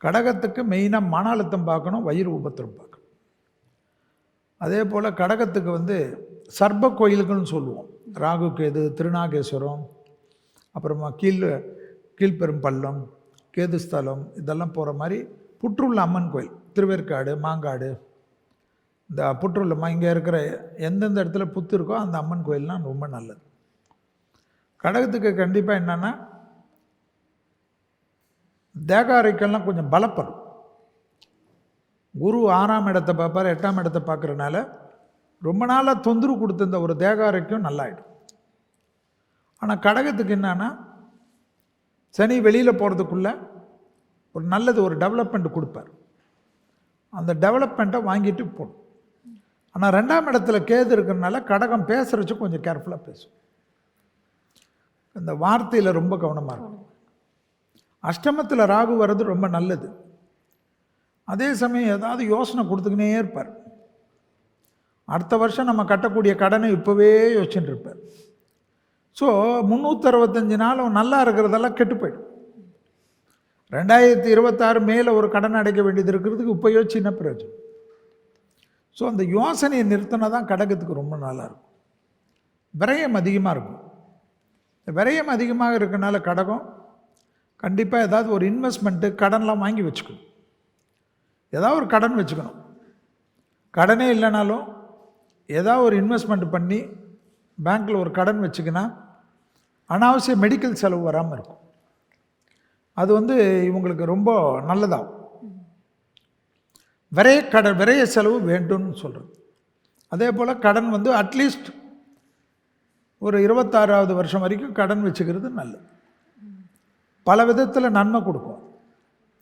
கடகத்துக்கு மெயினாக மன அழுத்தம் பார்க்கணும், வயிறு உபத்திரம் பார்க்கணும். அதே போல் கடகத்துக்கு சர்ப்ப கோயில்கள்னு சொல்லுவோம். ராகு கேது, திருநாகேஸ்வரம், அப்புறமா கீழ்பெரும்பள்ளம், கேதுஸ்தலம், இதெல்லாம் போகிற மாதிரி புற்றுள்ள அம்மன் கோயில், திருவேற்காடு, மாங்காடு, இந்த புற்றுள்ளம்மா இங்கே இருக்கிற எந்தெந்த இடத்துல புத்து இருக்கோ அந்த அம்மன் கோயில்னால் ரொம்ப நல்லது. கடகத்துக்கு கண்டிப்பாக என்னென்னா தேகாரைக்கெல்லாம் கொஞ்சம் பலப்படும். குரு 6ஆம் இடத்தை பார்ப்பார், 8ஆம் இடத்தை பார்க்குறனால ரொம்ப நாளாக தொந்தரவு கொடுத்த ஒரு தேகாரைக்கும் நல்லாயிடும். ஆனால் கடகத்துக்கு என்னன்னா சனி வெளியில் போகிறதுக்குள்ளே ஒரு நல்லது ஒரு டெவலப்மெண்ட் கொடுப்பார். அந்த டெவலப்மெண்ட்டை வாங்கிட்டு போடும். ஆனால் 2ஆம் இடத்துல கேது இருக்கிறதுனால கடகம் பேசுகிறச்சு கொஞ்சம் கேர்ஃபுல்லாக பேசும். இந்த வார்த்தையில் ரொம்ப கவனமாக இருக்கும். அஷ்டமத்தில் ராகு வர்றது ரொம்ப நல்லது. அதே சமயம் ஏதாவது யோசனை கொடுத்துக்கினே இருப்பார். அடுத்த வருஷம் நம்ம கட்டக்கூடிய கடனை இப்போவே யோசிச்சுட்டு இருப்பார். ஸோ 365 நாள் நல்லா இருக்கிறதெல்லாம் கெட்டு போயிடும். 2026 மேலே ஒரு கடன் அடைக்க வேண்டியது இருக்கிறதுக்கு இப்போ யோசிச்சுன்னா பிரயோஜனம். ஸோ அந்த யோசனையை நிறுத்தினா தான் கடகத்துக்கு ரொம்ப நல்லாயிருக்கும். விரயம் அதிகமாக இருக்கும். விரயம் அதிகமாக இருக்கனால கடகம் கண்டிப்பாக ஏதாவது ஒரு இன்வெஸ்ட்மெண்ட்டு கடன்லாம் வாங்கி வச்சுக்கணும். ஏதாவது ஒரு கடன் வச்சுக்கணும். கடனே இல்லைனாலும் ஏதாவது ஒரு இன்வெஸ்ட்மெண்ட் பண்ணி பேங்க்கில் ஒரு கடன் வச்சுக்கினா அனாவசிய மெடிக்கல் செலவு வராமல் இருக்கும். அது இவங்களுக்கு ரொம்ப நல்லதாகும். விரைய செலவு வேண்டும்னு சொல்கிறது. அதே போல் கடன் அட்லீஸ்ட் ஒரு 26ஆவது வருஷம் வரைக்கும் கடன் வச்சுக்கிறது நல்லது. பல விதத்தில் நன்மை கொடுக்கும்.